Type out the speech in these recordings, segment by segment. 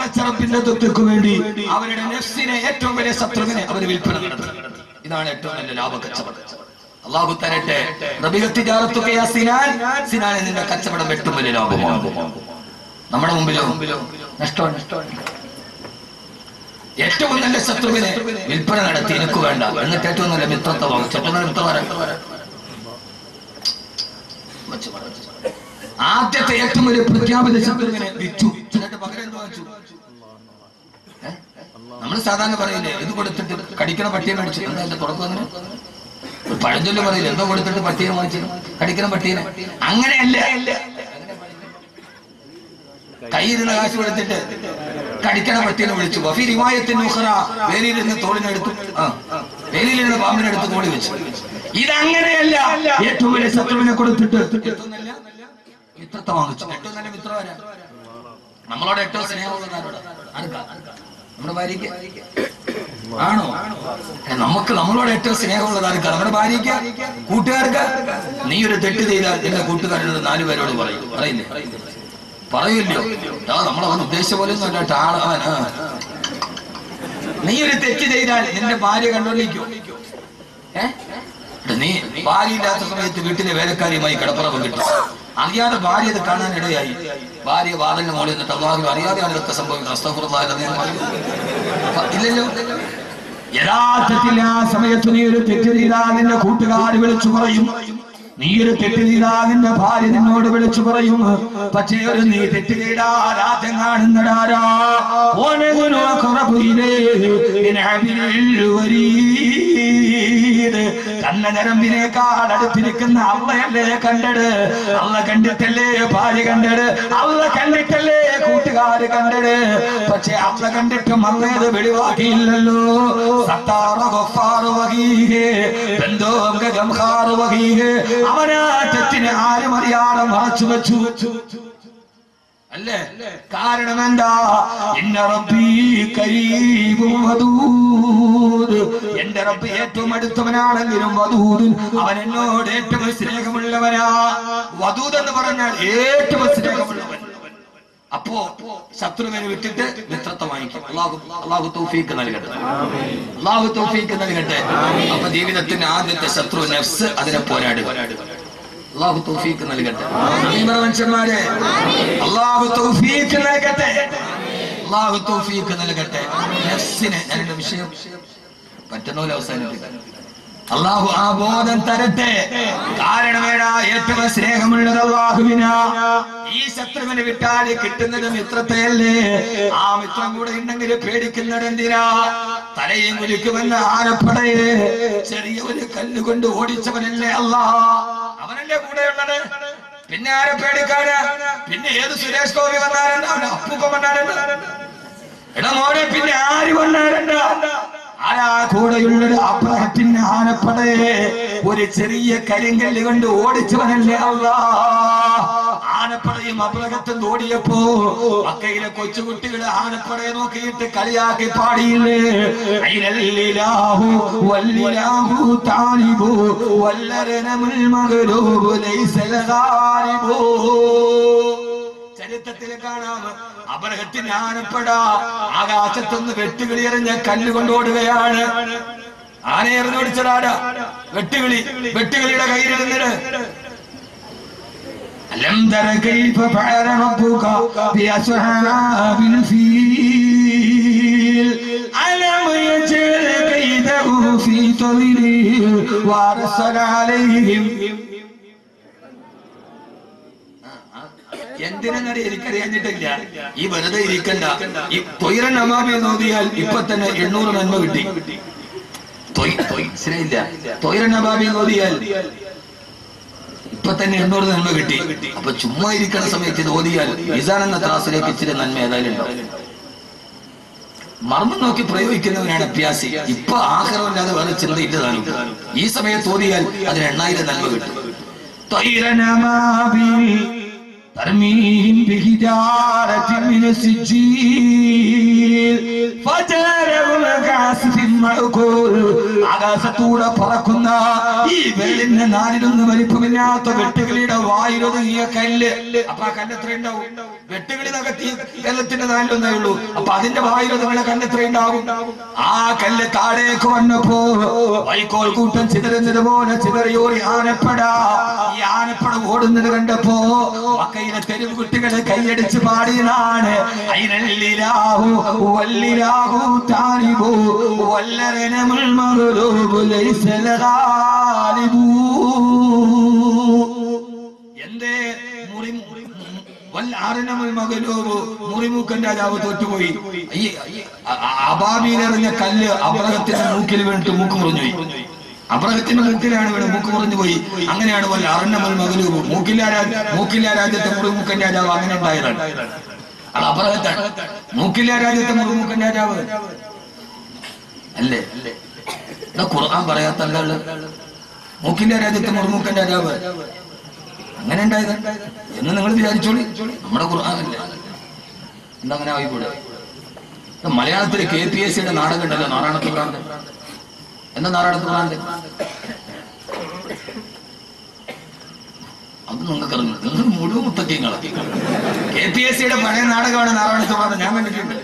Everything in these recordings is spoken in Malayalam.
പടച്ചറപ്പിന്റെ തൊത്തുക്ക് വേണ്ടി അവരുടെ നഫ്സിനെ ഏറ്റവും വലിയ ശത്രുവിനെ അവർ വിൽപ്പന നടത്തി. ഇതാണ് ഏറ്റവും വലിയ ലാഭക്കച്ചവടം. അള്ളാഹു തരട്ടെ. സിനാനെ നിന്റെ കച്ചവടം ഏറ്റവും വലിയ ലാഭമാകും. നമ്മുടെ മുമ്പിലോ നഷ്ടമാണ്. ഏറ്റവും നല്ല ശത്രുവിനെ വിൽപ്പന നടത്തി എനിക്ക് വേണ്ട എന്നിട്ട് ഏറ്റവും നല്ല മിത്രത്തെ വാങ്ങിച്ചു. ഏറ്റവും നല്ല മിത്രമാരാ? ആദ്യത്തെ ഏറ്റവും വലിയ പ്രഖ്യാപിത ശത്രുവിനെ വിറ്റു. എന്നിട്ട് പകരം എന്ത് വാങ്ങിച്ചു? നമ്മൾ സാധാരണ പറയില്ലേ, ഇത് കൊടുത്തിട്ട് കടിക്കണ പട്ടിയെ മേടിച്ചു. എന്താ എന്റെ തുടക്കം? ഒരു പഴഞ്ചൊല്ല് പറയില്ല, എന്തോ കൊടുത്തിട്ട് പട്ടിയെ വാങ്ങിച്ചു കടിക്കണ പട്ടീനെ. അങ്ങനെയല്ല. കയ്യിരുന്ന കാശ് കൊടുത്തിട്ട് കടിക്കണ പട്ടീനെ വിളിച്ചു. വഫി റിവായത്തിൻ ഉഖറ, വേലിയിലിരുന്ന് തോളിനെടുത്തു, വേലിയിലിരുന്ന് പാമ്പിനെടുത്ത് തോളി വെച്ചു. ഇതങ്ങനെയല്ല. ഏറ്റവും വലിയ ശത്രുവിനെ കൊടുത്തിട്ട് ഏറ്റവും നല്ല മിത്രത്തെ വാങ്ങിച്ചു. ഏറ്റവും നല്ല മിത്രമാരാ? നമ്മളോട് ഏറ്റവും സ്നേഹമുള്ളതാരോട്? നമ്മുടെ ഭാര്യയ്ക്ക് ആണോ? നമുക്ക് നമ്മളോട് ഏറ്റവും സ്നേഹമുള്ളത് ആർക്കാണ്? നമ്മുടെ ഭാര്യയ്ക്ക്, കൂട്ടുകാർക്ക്. നീ ഒരു തെറ്റ് ചെയ്താൽ എന്റെ കൂട്ടുകാരോട് 4 പേരോട് പറയില്ലേ? പറയില്ലോ. നമ്മളവൻ ഉദ്ദേശിച്ച പോലെ ഒന്നും അല്ല. നീ ഒരു തെറ്റ് ചെയ്താൽ നിന്റെ ഭാര്യ കണ്ടോണ്ടിരിക്കോ? നീ ഭാര്യ ഇല്ലാത്ത സമയത്ത് വീട്ടിലെ വേലക്കാരിയുമായി കിടപ്പുറം കിട്ടും. അറിയാതെ ഭാര്യ അത് കാണാൻ ഇടയായി. ഭാര്യ വാതിലിന് മോളിൽ നിന്നിട്ട് അള്ളാഹു അറിയാതെയാണ് ഇതൊക്കെ സംഭവിക്കുന്നത്. ഇല്ലല്ലോ. യഥാർത്ഥത്തിൽ ആ സമയത്ത് നീ ഒരു തെറ്റ് ചെയ്താൽ നിന്റെ കൂട്ടുകാർ വിളിച്ചു പറയും. നീ ഒരു തെറ്റ് ചെയ്താൽ നിന്റെ ഭാര്യ നിന്നോട് വിളിച്ചു പറയും. പക്ഷേ ഒരു നീ തെറ്റ് ചെയ്താൽ ആദ്യം കാണുന്നടാരാ? കണ്ണനരമ്പിനേക്കാൾ അടുത്തിരിക്കുന്ന അള്ളയല്ലേ കണ്ടത്? അള്ള കണ്ടിട്ടല്ലേ ഭാര്യ കണ്ടത്? അള്ള കണ്ടിട്ടല്ലേ കൂട്ടുകാര് കണ്ടത്? പക്ഷെ അള്ള കണ്ടിട്ടും അള്ളയത് വെളിവാക്കിയില്ലല്ലോ. അവനാ തെറ്റിനെ ആരും അറിയാതെ മറച്ചു വെച്ചു. അല്ലേ? കാരണം എന്താ? ഇന്ന റബ്ബീ കരീബും വദൂദ്. എന്റെ റബ്ബ് ഏറ്റവും അടുത്തവനാണെങ്കിലും വദൂദ്, അവൻ എന്നോട് ഏറ്റവും സ്നേഹമുള്ളവനാ. വദൂദ് എന്ന് പറഞ്ഞാൽ ഏറ്റവും സ്നേഹമുള്ളവൻ. അപ്പോ ശത്രുവിനെ വിട്ടിട്ട് മിത്രത്തെ വാങ്ങിക്കും. അള്ളാഹു തൗഫീഖ് നൽകട്ടെ. അള്ളാഹു തൗഫീഖ് നൽകട്ടെ. അപ്പൊ ജീവിതത്തിന്റെ ആദ്യത്തെ ശത്രു നഫ്സ്, അതിനെ പോരാടുക. അള്ളാഹു തൗഫീഖ് നൽകട്ടെ. മനുഷ്യന്മാരെ അള്ളാഹു തൗഫീഖ് നൽകട്ടെ. അള്ളാഹു തൗഫീഖ് നൽകട്ടെ. നഫ്സിനെ എന്റെ വിഷയം പറ്റുന്നപോലെ അവസാനിപ്പിക്കാൻ അള്ളാഹു ആ ബോധം തരട്ടെ. കാരണമേടാ ഏറ്റവും സ്നേഹമുള്ളത് അള്ളാഹുവിനാ. ഈ ശത്രുവിനെ വിട്ടാൽ കിട്ടുന്നത് മിത്രത്തെയല്ലേ? ആ മിത്രം കൂടെ ഉണ്ടെങ്കിൽ പേടിക്കുന്നത് എന്തിനാ? തലയും കുലിക്കുമെന്ന് ആനപ്പടയെ ചെറിയ ഒരു കല്ലുകൊണ്ട് ഓടിച്ചവനല്ലേ അല്ലാഹ്? അവനല്ലേ കൂടെയുള്ളത്? പിന്നെ ആരെ പേടിക്കാനാ? പിന്നെ ഏത് സുരേഷ് ഗോപി വന്നാലുണ്ട്, അവന്റെ അപ്പൂപ്പ വന്നാലുണ്ട്, എടാ മോനെ പിന്നെ ആര് വന്നാലുണ്ട്? ആരാ കൂടെയുള്ളത്? അബ്രഹത്തിന്റെ ആനപ്പടയെ ഒരു ചെറിയ കരിങ്കല്ല് കൊണ്ട് ഓടിച്ചവനല്ലേ അല്ലാഹ്? ആനപ്പടയും അബ്രഹത്തും ഓടിയപ്പോ മക്കയിലെ കൊച്ചുകുട്ടികള് ആനപ്പടയെ നോക്കിയിട്ട് കളിയാക്കി പാടിയില്ലേ? അയിനല്ലിലാഹു വല്ലിലാഹു താലിബു വല്ലരനമുൽ മഗ്ലൂബു ലൈസൽ ഗാലിബു. ചരിത്രത്തിൽ കാണാം, അബ്രഹത്തിന്റെ ആനപ്പട ആകാശത്തുനിന്ന് വെട്ടുകിളി എറിഞ്ഞ കല്ലുകൊണ്ടോടുകയാണ്. ആനയെ എറിഞ്ഞോടിച്ചതാരാ? വെട്ടുകിളി. വെട്ടുകിളിയുടെ കയ്യിലിരുന്നിട്ട് അലം തര കൈഫ ഫഅല റബ്ബുക ബിഅസ്ഹാബിൽ ഫീൽ അലം യജൽ കൈദഹു ഫീ തദ്ലീൽ വഅർസല അലൈഹിം. എന്തിനെന്നറിയ എനിക്കറിയാഞ്ഞിട്ടില്ല. ഈ വെറുതെ ഇരിക്കണ്ട. ഈ തൊയ്റൻ അമാബി നോദിയാൽ ഇപ്പൊ തന്നെ 800 നന്മ കിട്ടി. തൊയ്റൻ അമാബി നോദിയാൽ ഇപ്പൊ തന്നെ 800 നന്മ കിട്ടി. അപ്പൊ ചുമ്മാ ഇരിക്കണ സമയത്ത് ഇത് ഓതിയാൽ മിസാൻ എന്ന ത്രാസിലേക്ക് ഇച്ചിരി നന്മ ഏതായാലും ഉണ്ടാവും. മർമ്മം നോക്കി പ്രയോഗിക്കുന്നവനാണ് അഭ്യാസി. ഇപ്പൊ ആഹാരമില്ലാതെ വേറെ ചിന്തയില്ലതാണ്. ഈ സമയത്ത് ഓതിയാൽ അതിന് 8000 നന്മ കിട്ടും. തൊയ്റൻ അമാബി ترميهم بحجارة من سجيل فجعلهم كعصف مأكول ആകാശത്തൂടെ പറക്കുന്ന ഈ വെള്ളിന്റെ നാലിലൊന്ന് വലിപ്പമില്ലാത്ത വെട്ടുകിളിയുടെ വായിലൊതുങ്ങിയ കല്ല്. അപ്പൊ ആ കല്ല് എത്ര ഉണ്ടാവും? വെട്ടുകിളി നകത്തി കല്ലത്തിന്റെ നാലിലൊന്നേ ഉള്ളൂ. അപ്പൊ അതിന്റെ വായിലൊതുങ്ങുന്ന കല്ല് എത്ര ഉണ്ടാവും? ആ കല്ല് താഴേക്ക് വന്നപ്പോ വൈക്കോൽ കൂട്ടം ചിതറുന്നത് പോലെ ചിതറിയോറി ആനപ്പട. ഈ ആനപ്പട ഓടുന്നത് കണ്ടപ്പോ മക്കയിലെ തെരുവ് കുട്ടികളെ കൈയടിച്ച് പാടിയതാണ് ഐനല്ലിലാഹു വല്ലിലാഹു താലിബു വല്ലരനമുൽ മഗ്ലൂബു ലൈസൽ ഗാലിബു. എന്തേ മുറിമൂക്കൻ രാജാവ് തോറ്റുപോയി. ഈ അബാബീലെറിഞ്ഞ കല്ല് അബ്രഹത്തിന്റെ മൂക്കിൽ വീണിട്ട് മൂക്ക് മുറിഞ്ഞുപോയി. അബ്രഹത്തിന്റെ മൂക്കിലാണ് വീണ് മൂക്ക് മുറിഞ്ഞു പോയി. അങ്ങനെയാണ് അറന്നമൽ മഗ്ലൂബ്. മൂക്കില്ല രാജ്യത്തെ മുറിമൂക്കൻ രാജാവ് അങ്ങനെ ഉണ്ടായതാണ്. അത് അബ്രഹത്താണ്. മൂക്കില്ല രാജ്യത്തെ മുറിമൂക്കൻ രാജാവ് അല്ലേ? ഖുർആൻ പറയാത്ത മൂക്കില്ല രാജ്യത്തെ മുറിമൂക്കൻ രാജാവ് അങ്ങനെ ഉണ്ടായത് എന്ന് നിങ്ങൾ വിചാരിച്ചോളി. നമ്മുടെ ഖുർആനല്ലേ, എന്തങ്ങനെ ആയിക്കൂടെ? മലയാളത്തില് KPSCയുടെ നാടകം ഉണ്ടല്ലോ, നാരായണത്ത് ഭ്രാന്തൻ. എന്താ നാരായണത്ത് ഭ്രാന്തൻ? അത് നിങ്ങൾക്ക് അറിഞ്ഞു. നിങ്ങൾ മുഴുവൻ മുത്തക്കിങ്ങളാ. KPSCയുടെ പഴയ നാടകമാണ് നാരായണത്ത് ഭ്രാന്തൻ. ഞാൻ കണ്ടിട്ടുണ്ട്.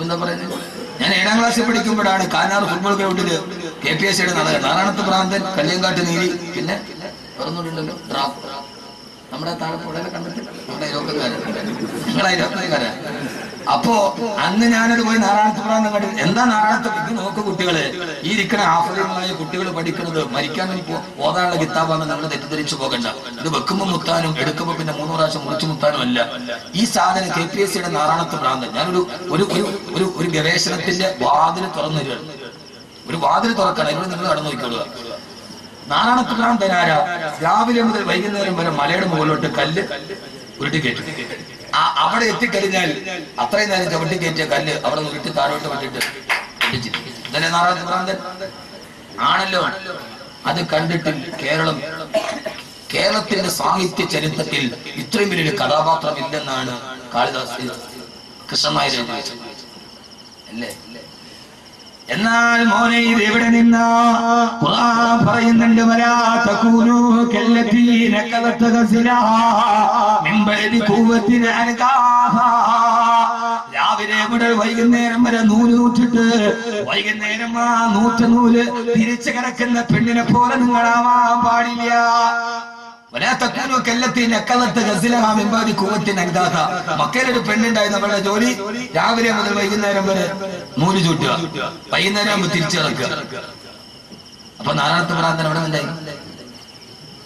എന്താ പറയുന്നത്? ഞാൻ 7ാം ക്ലാസ്സിൽ പഠിക്കുമ്പോഴാണ് കാനാർ ഫുട്ബോൾ ഗ്രൗണ്ടില് KPSCയുടെ നാടകം. നാരായണത്ത് ഭ്രാന്തൻ, കല്ലിയങ്കാട്ട് നീലി, പിന്നെ പറഞ്ഞോണ്ടല്ലോ നമ്മുടെ താഴെപ്പുഴയിലെ കണ്ടിട്ട് നമ്മുടെ അയലോക്കക്കാരാ. അപ്പോ അന്ന് ഞാനത് പോയി നാരായണത്ത് ഭ്രാന്തൻ കണ്ടു. എന്താ നാരായണത്ത്? ഇത് നോക്ക് കുട്ടികള്, ഈ ഇരിക്കുന്ന ആഫ്രിക്കനായ കുട്ടികൾ പഠിക്കുന്നത് മരിക്കാൻ ഓതാനുള്ള കിതാബാന്ന് നിങ്ങൾ തെറ്റിദ്ധരിച്ചു പോകണ്ട. ഇത് വെക്കുമ്പോ മുത്താനും എടുക്കുമ്പോ പിന്നെ 3 പ്രാവശ്യം മുറിച്ചു മുത്താനും അല്ല. ഈ സാധനം KPSCയുടെ നാരായണത്ത് ഭ്രാന്തൻ. ഞാനൊരു ഒരു ഗവേഷണത്തിന്റെ വാതിൽ തുറന്നു തരികയാണ്. ഒരു വാതിൽ തുറക്കണം, ഇവിടെ നിങ്ങൾ കടന്നു നോക്കിക്കൊള്ളുക. നാരായണത്ത് ഭ്രാന്തൻ ആരാ? രാവിലെ മുതൽ വൈകുന്നേരം വരെ മലയുടെ മുകളിലോട്ട് കല്ല് ഉരുട്ടി കയറ്റും. അവിടെ എത്തിക്കഴിഞ്ഞാൽ അത്രയും നേരം ചവിട്ടി കയറ്റിയ കല്ല് അവിടെ ഉരുട്ടി താഴോട്ട് വിട്ടിട്ട് ഇതല്ലേ നാരായണത്ത് ഭ്രാന്തൻ ആണല്ലോ. അത് കണ്ടിട്ട് കേരളത്തിന്റെ സാഹിത്യ ചരിത്രത്തിൽ ഇത്രയും വലിയൊരു കഥാപാത്രം ഇല്ലെന്നാണ് കാളിദാസ് കൃഷ്ണനായർ എഴുതിയത് അല്ലേ? എന്നാൽ മോനെ ഇത് എവിടെ നിന്നാ? ഖുർആൻ പറയുന്നുണ്ട്, വലാ തകൂനു കല്ലതീ നഖലത ഗസിലഹാ മിൻ ബഅദി ഖുവ്വത്തിൻ അൻകാഹാ. രാവിലെ മുതൽ വൈകുന്നേരം വരെ നൂല് നൂറ്റിട്ട് വൈകുന്നേരം ആ നൂറ്റ നൂല് തിരിച്ചു കിടക്കുന്ന പെണ്ണിനെ പോലെ നിങ്ങളാവാൻ പാടില്ല. മക്കയിലൊരു പെണ്ണുണ്ടായി. നമ്മളുടെ ജോലി രാവിലെ മുതൽ വൈകുന്നേരം വരെ നൂല് ചൂട്ടുക, വൈകുന്നേരം ആകുമ്പോൾ തിരിച്ചിറക്കുക. അപ്പൊ നാരായണത്ത് ഭ്രാന്തൻ അവിടെ ഉണ്ടായി.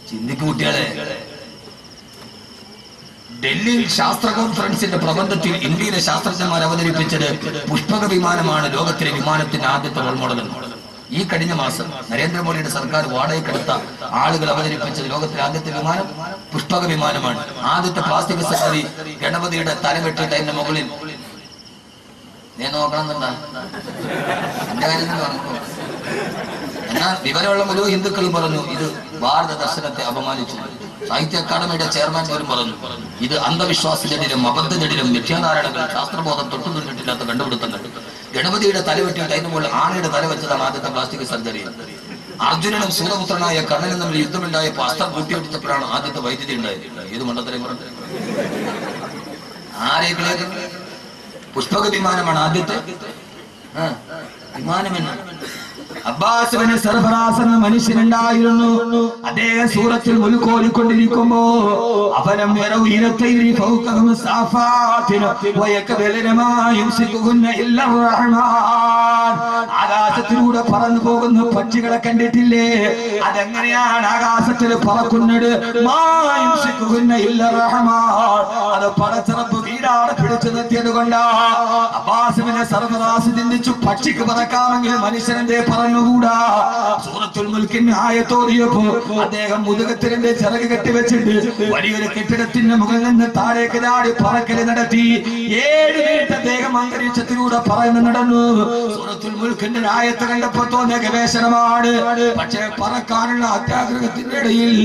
ചിന്തിക്ക് കുട്ടികളെ. ഡൽഹി ശാസ്ത്ര കോൺഫറൻസിന്റെ പ്രബന്ധത്തിൽ ഇന്ത്യയിലെ ശാസ്ത്രജ്ഞന്മാർ അവതരിപ്പിച്ചത് പുഷ്പക വിമാനമാണ് ലോകത്തിലെ വിമാനത്തിന്റെ ആദ്യത്തെ റോൾ മോഡൽ. ഈ കഴിഞ്ഞ മാസം നരേന്ദ്രമോദിയുടെ സർക്കാർ വാടകയ്ക്കെടുത്ത ആളുകൾ അവതരിപ്പിച്ചത് ലോകത്തിലെ ആദ്യത്തെ വിമാനം പുഷ്പക വിമാനമാണ്. ആദ്യത്തെ പ്ലാസ്റ്റിക് സർജറി ഗണപതിയുടെ തല വെട്ടിട്ട് അതിന്റെ മുകളിൽ ഞാൻ നോക്കണമെന്നുണ്ടാ എന്റെ കാര്യം പറഞ്ഞു. എന്നാൽ വിവരമുള്ള മുഴുവൻ ഹിന്ദുക്കളും പറഞ്ഞു ഇത് ഭാരത ദർശനത്തെ അപമാനിച്ചു. സാഹിത്യ അക്കാദമിയുടെ ചെയർമാൻ പോലും പറഞ്ഞു ഇത് അന്ധവിശ്വാസജടിലും അബദ്ധജടിലും മിഥ്യാധാരണകൾ ശാസ്ത്രബോധം തൊട്ടു നിന്നിട്ടില്ലാത്ത കണ്ടുപിടുത്തങ്ങൾ. ഗണപതിയുടെ തല വെട്ടിയിട്ട് അതിന് മുകളിൽ ആനയുടെ തല വെച്ചതാണ് ആദ്യത്തെ പ്ലാസ്റ്റിക് സർജറി. അർജുനനും സൂര്യപുത്രനായ കർണനും തമ്മിൽ യുദ്ധമുണ്ടായപ്പോൾ അസ്ത്രം കൂട്ടിയെടുത്തപ്പോഴാണ് ആദ്യത്തെ വൈദ്യുതി ഉണ്ടായത്. ഏത് മണ്ഡലത്തിലെ പറഞ്ഞു ആരെങ്കിലും പുഷ്പക വിമാനമാണ് ആദ്യത്തെ വിമാനമെന്ന്. അബ്ബാസ് ബിൻ സർഫറാസ് എന്ന മനുഷ്യനുണ്ടായിരുന്നു. അദ്ദേഹം സൂറത്തിൽ മുൽക്കോലിക്കൊണ്ടിരിക്കുമ്പോ അവനം യറൗഇനതൈരി ഫൗഖഹും സാഫാത്തിന വയകബലന മാ യുംസികുഹുന്ന ഇല്ലാ റഹ്മാൻ. ആകാശത്തിലൂടെ പറന്നു പോകുന്ന പക്ഷികളെ കണ്ടിട്ടില്ലേ? അതെങ്ങനെയാണ് ആകാശത്തിൽ പറക്കുന്നത്? മാ യുംസികുഹുന്ന ഇല്ലാ റഹ്മാൻ. അത് പടച്ചറപ്പ് വീടാണ് പിടിച്ചു നിർത്തിയത് കൊണ്ടാ. അബ്ബാസ് ബിൻ സർഫറാസ് ചിന്തിച്ചു പക്ഷിക്ക് പറക്കാമെങ്കിൽ മനുഷ്യനെ പറഞ്ഞുകൂടാ. സൂറത്തുൽ മുൽക്കിന്റെ ആയത്തോറിയപ്പോ അദ്ദേഹം മുതുകത്തിരന്റെ ചിറക് കെട്ടിവെച്ചിട്ട് വലിയൊരു കെട്ടിടത്തിന്റെ മുകളിൽ നിന്ന് താഴേക്ക് ചാടി പറക്കല് നടത്തി. 7 മിനിറ്റ് അദ്ദേഹം അന്തരീക്ഷത്തിലൂടെ പറന്ന് നടന്നു. സൂറത്തുൽ മുൽക്കിന്റെ ആയത്ത് കണ്ടപ്പോ തോന്നിയ ഗവേഷണമാണ്. പക്ഷേ പറക്കാനുള്ള അത്യാഗ്രഹത്തിന്റെ ഇടയിൽ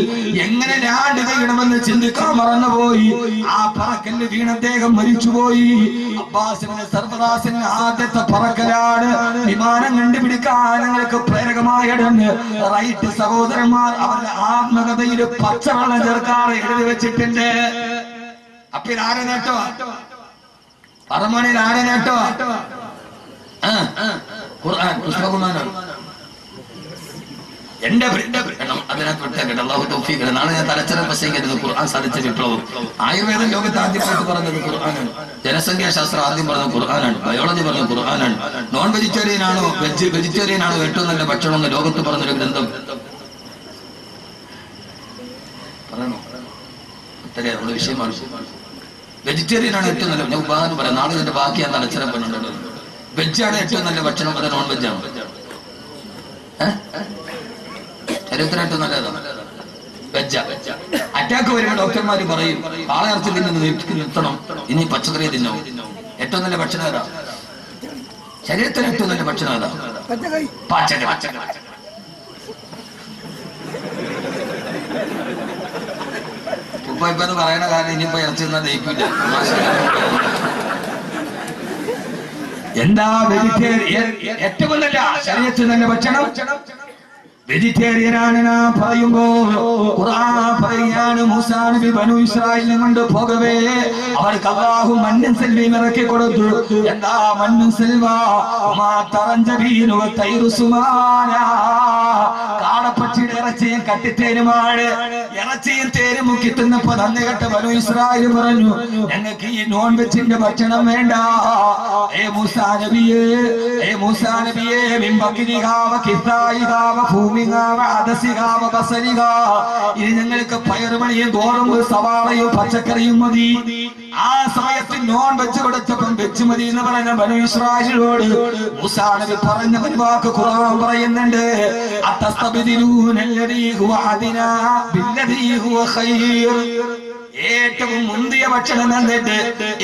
എങ്ങനെ ലാൻഡ് ചെയ്യണമെന്ന് ചിന്തിക്കാൻ മറന്നുപോയി. ആ പറക്കല് വീണ് അദ്ദേഹം മരിച്ചുപോയി. അബ്ബാസിന്റെ സർവദാസിന്റെ ആദ്യത്തെ പറക്കലാണ്. വിമാനം കണ്ടുപിടിക്കാൻ ഞങ്ങൾക്ക് പ്രേരകമായിടന്ന് റൈറ്റ് സഹോദരന്മാർ അവരുടെ ആത്മകഥയിൽ പച്ചവെള്ളം ചേർക്കാറ് എഴുതി വെച്ചിട്ടുണ്ട്. അപ്പൊ ഇത് ആരെ നേട്ടോ? പറമണിയിൽ ആരെ നേട്ടോ? ഖുർആൻ പുസ്തകമാണ്. എന്റെ അതിനകത്ത് വിട്ടേക്കട്ടെ. അല്ലാഹു തൗഫീഖ്. നാളെ ഞാൻ തലച്ചറ പ്രസംഗിക്കരുത്. ഖുർആൻ സാധിച്ച വിപ്ലവം. ആയുർവേദം ലോകത്ത് ആദ്യമായിട്ട് പറഞ്ഞത് ഖുർആനാണ്. ജനസംഖ്യാശാസ്ത്രം ആദ്യം പറഞ്ഞത് ഖുർആനാണ്. ബയോളജി പറഞ്ഞത് ഖുർആനാണ്. നോൺ വെജിറ്റേറിയൻ ആണോ വെജിറ്റേറിയൻ ആണോ ഏറ്റവും നല്ല ഭക്ഷണം എന്ന് ലോകത്ത് പറഞ്ഞൊരു ഗ്രന്ഥം പറയണോ? അത്രേ നമ്മുടെ വിഷയമാണ്. വെജിറ്റേറിയൻ ആണ് ഏറ്റവും നല്ല. ഞാൻ ഉദാഹരണം പറയാം. നാളെ ഇതിന്റെ ബാക്കി ഞാൻ തലച്ചറ പറഞ്ഞിട്ടുണ്ട്. വെജാണ് ഏറ്റവും നല്ല ഭക്ഷണം, അത് നോൺ വെജാണ്. ശരീരത്തിന് ഏറ്റവും നല്ലതാണ് വെജ. അറ്റാക്ക് വരുമ്പോൾ ഡോക്ടർമാര് പറയും കാളയിറച്ചി തിന്നുന്നത് നിർത്തണം, ഇനി പച്ചക്കറി തിന്നോ. ഏറ്റവും നല്ല ഭക്ഷണം ഏതാ? ശരീരത്തിന് ഏറ്റവും നല്ല ഭക്ഷണം ഏതാ? പച്ചക്കറി. ഇപ്പൊ പറയണ കാര്യം ഇനിയിപ്പോ ഇറച്ചി തിന്നാൻ ദഹിക്കില്ല. എന്താ വെജിറ്റേറിയൻ? ഏറ്റവും നല്ല ശരീരത്തിന് നല്ല ഭക്ഷണം വെജിറ്റേറിയനാണ്. ഞാൻ പറയുമ്പോ ഖുർആൻ പറയാണ് മൂസാ നബി ബനു ഇസ്രായേലിനെ കൊണ്ട് പോകവേ അവർക്ക് അല്ലാഹു മണ്ണും സെൽവയും ഇറക്കി കൊടുത്തു. എന്താ മണ്ണും സെൽവ? കാടപ്പക്ഷിയുടെ ഇറച്ചിയും കട്ടിത്തേരുമാണ്. ഇറച്ചിയും തേരും മുക്കി തിന്നപ്പോ നന്ദി കെട്ട ബനു ഇസ്രായേൽ പറഞ്ഞു ഞങ്ങൾക്ക് ഈ നോൺ വെജിന്റെ ഭക്ഷണം വേണ്ട. ഏ മൂസാ നബിയേ, ഏ മൂസാ നബിയേ, മിമ്പക്കിരികാവ കിത്തായികാവ ഭൂമി ഇനി ഞങ്ങൾക്ക് പയറുമണിയും ഗോതമ്പ് സവാളയും പച്ചക്കറിയും മതി. ആ സമയത്ത് നോൺ വെച്ച് കൊടുത്തപ്പം വെച്ച് മതി എന്ന് പറഞ്ഞ ബനു ഇസ്രായേലിനോട് മൂസാ നബി പറഞ്ഞ ഒരു വാക്ക് ഖുർആൻ പറയുന്നുണ്ട്. ഏറ്റവും മുന്തിയ ഭക്ഷണം തന്നിട്ട്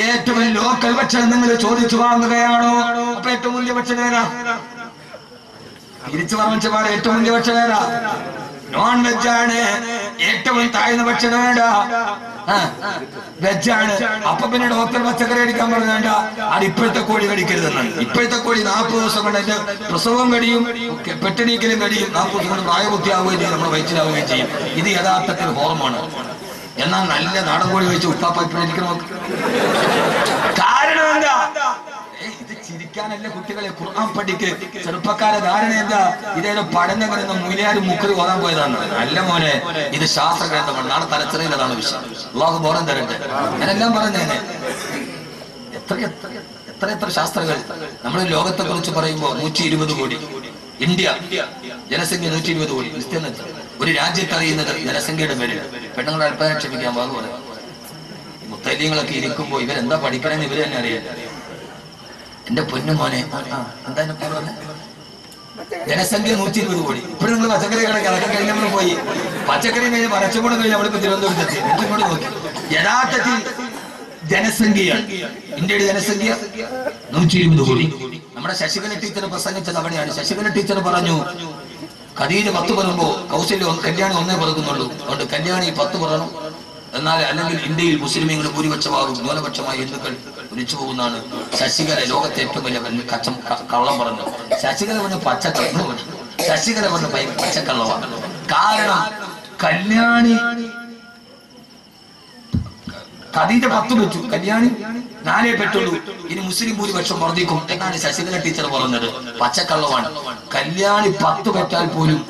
ഏറ്റവും ലോക്കൽ ഭക്ഷണം നിങ്ങൾ ചോദിച്ചു വാങ്ങുകയാണോ? അപ്പൊ ഏറ്റവും മുന്തിയ ഭക്ഷണം ഏതാ? തിരിച്ചു പറഞ്ഞ ഏറ്റവും വലിയ ഭക്ഷണം ഏതാ? നോൺ വെജാണ്. ഏറ്റവും താഴ്ന്ന ഭക്ഷണം വേണ്ട വെജാണ്. അപ്പൊ പിന്നെ ഡോക്ടർ പച്ചക്കറി അടിക്കാൻ പറഞ്ഞേണ്ട. അത് ഇപ്പോഴത്തെ കോഴി കടിക്കരുതെന്നാണ്. ഇപ്പോഴത്തെ കോഴി 40 ദിവസം കൊണ്ട് അതിന്റെ പ്രസവവും കഴിയും, പെട്ടണീക്കലും കഴിയും, 40 ദിവസം കൊണ്ട് പ്രായപൂർത്തിയാവുകയും ചെയ്യും, നമ്മുടെ വയറ്റിലാവുകയും ചെയ്യും. ഇത് യഥാർത്ഥത്തിൽ ഹോർമോണ്. എന്നാൽ നല്ല നാടൻ കോഴി വെച്ച് ഉപ്പാപ്പ ഇപ്പോഴേക്കും കാരണം എന്താ? ഇത് ചിരിക്കാനല്ല കുട്ടികളെ, ഖുർആൻ പഠിക്ക്. ചെറുപ്പക്കാരെ ധാരണ എന്താ? ഇതേതോ പഠന ഗ്രന്ഥം മൂല്യാരും മുക്കറി ഓതാൻ പോയതാണ്. അല്ല മോനെ, ഇത് ശാസ്ത്ര ഗ്രന്ഥമാണ്. നാളെ തലച്ചറയിൽ അതാണ് വിഷയം. അല്ലാഹു ബോധം തരട്ടെ. ഞാനെല്ലാം പറഞ്ഞേനെ. എത്ര ശാസ്ത്രങ്ങൾ നമ്മൾ ലോകത്തെ കുറിച്ച് പറയുമ്പോ 120 കോടി. ഇന്ത്യ ജനസംഖ്യ 120 കോടി. ഒരു രാജ്യത്ത് അറിയുന്നത് ജനസംഖ്യയുടെ പേരിൽ. പെണ്ണുങ്ങളെ അല്പം ക്ഷമിക്കാൻ വാങ്ങു പറയാം. മുത്തല്യങ്ങളൊക്കെ ഇരിക്കുമ്പോ ഇവരെന്താ പഠിക്കണമെന്ന് ഇവര് തന്നെ അറിയാം. എന്റെ പൊന്നു മോനെ, എന്താ ജനസംഖ്യ 120 കോടി. ഇപ്പോഴും നിങ്ങൾ പച്ചക്കറി കടക്ക് അതൊക്കെ കഴിഞ്ഞ് നമ്മൾ പോയി. പച്ചക്കറി കഴിഞ്ഞ് പരച്ചക്കൂടെ കഴിഞ്ഞ് നമ്മളിപ്പോ തിരുവനന്തപുരത്തെത്തി. ഇങ്ങോട്ട് നോക്കി. യഥാർത്ഥത്തിൽ ജനസംഖ്യ, ഇന്ത്യയുടെ ജനസംഖ്യ 120 കോടി. നമ്മുടെ ശശികല ടീച്ചർ പ്രസംഗിച്ചത് അവിടെയാണ്. ശശികല ടീച്ചർ പറഞ്ഞു ഖദീജ 10 പറയുമ്പോ കൗസല്യ കല്യാണി 1 പറക്കുന്നുള്ളൂ. അതുകൊണ്ട് കല്യാണി 10 പറയണം. എന്നാൽ അല്ലെങ്കിൽ ഇന്ത്യയിൽ മുസ്ലിമീങ്ങൾ ഭൂരിപക്ഷമാകും, ന്യൂനപക്ഷമായി ഹിന്ദുക്കൾ ഒലിച്ചു പോകുന്നതാണ്. ശശികല ലോകത്തെ ഏറ്റവും വലിയ കള്ളം പറഞ്ഞു. ശശികല പറഞ്ഞ പച്ചക്കള്ളം. ശശികല പറഞ്ഞ പച്ചക്കള്ളമാണ്. കാരണം കല്യാണി ഖദീജ 10 വെച്ചു, കല്യാണി 4 പെട്ടുള്ളൂ. ഇനി മുസ്ലിം ഭൂരിപക്ഷം വർദ്ധിക്കും എന്നാണ് ശശികല ടീച്ചർ പറഞ്ഞത്. പച്ചക്കള്ളമാണ്. കല്യാണി 10 പെറ്റാൽ പോലും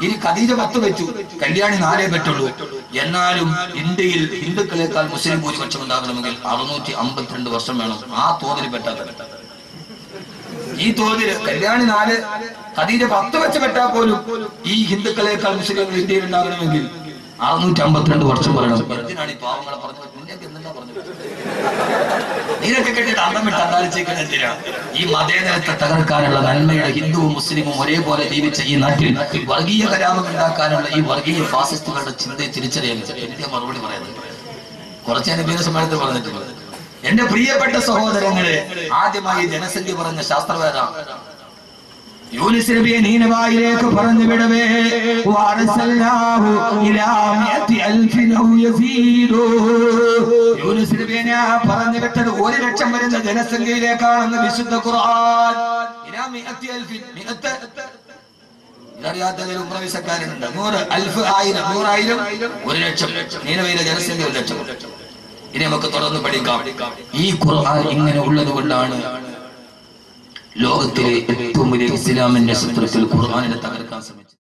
ഇനി ഖദീജ 10 വെച്ചു, കല്യാണി 4 പെട്ടുള്ളൂ. എന്നാലും ഇന്ത്യയിൽ ഹിന്ദുക്കളെക്കാൾ മുസ്ലിം ഭൂരിപക്ഷം ഉണ്ടാകണമെങ്കിൽ 652 വർഷം വേണം. ആ തോതിൽ പെട്ടാൽ, ഈ തോതിൽ കല്യാണി 4 ഖദീജ 10 വെച്ച് പെട്ടാൽ പോലും ഈ ഹിന്ദുക്കളെക്കാൾ മുസ്ലിം ഇന്ത്യയിൽ ഉണ്ടാകണമെങ്കിൽ 652 വർഷം പറയണം. എന്തിനാണ് ഈ പാവങ്ങളെ പറഞ്ഞു? നീനൊക്കെ കെട്ടിട്ട് അന്തം വിട്ട് അന്താളിച്ചേക്കാൻ എന്തിനാ? ഈ മതേതരത്തെ തകർക്കാനുള്ള നന്മയുടെ ഹിന്ദുവും മുസ്ലിമും ഒരേപോലെ ജീവിച്ച ഈ നാട്ടിൽ വർഗീയ കലാപം ഉണ്ടാക്കാനുള്ള ഈ വർഗീയ ഫാസിസ്റ്റുകളുടെ ചിന്തയെ തിരിച്ചറിയാൻ എന്റെ മറുപടി പറയുന്നത് കുറച്ച് അനുഭവ സമയത്ത് പറഞ്ഞിട്ടുള്ളത്. എന്റെ പ്രിയപ്പെട്ട സഹോദരങ്ങളെ, ആദ്യമായി ജനസംഖ്യ പറഞ്ഞ ശാസ്ത്രവേദ യൂനുസ് നബിയെ നീനവായിലേക്ക് പറഞ്ഞു വിടവേ വഅർസൽനാഹു ഇലാ മിഅതി അൽഫിൻ ഔ യസീദു. യൂനുസ് നബിയെ ഞാൻ പറഞ്ഞു വിട്ടത് 1,00,000 വരുന്ന ജനസംഖ്യയിലേക്കാണെന്ന് വിശുദ്ധ ഖുർആൻ. ഇലാ മിഅതി അൽഫിൻ, മിഅത്ത് അറിയാത്തതിൽ ഉംറവിസക്കാരനുണ്ട്. 100 അൽഫ്, 1000, 100,000, 1,00,000. നീനവയിലെ ജനസംഖ്യ 1,00,000. ഇനി നമുക്ക് തുറന്ന് പഠിക്കാം. ഈ ഖുർആൻ ഇങ്ങനെ ഉള്ളത് കൊണ്ടാണ് ലോകത്തിലെ ഏറ്റവും വലിയ ഇസ്ലാമിന്റെ ശത്രുക്കൾ ഖുർആനിനെ തകർക്കാൻ ശ്രമിച്ചത്.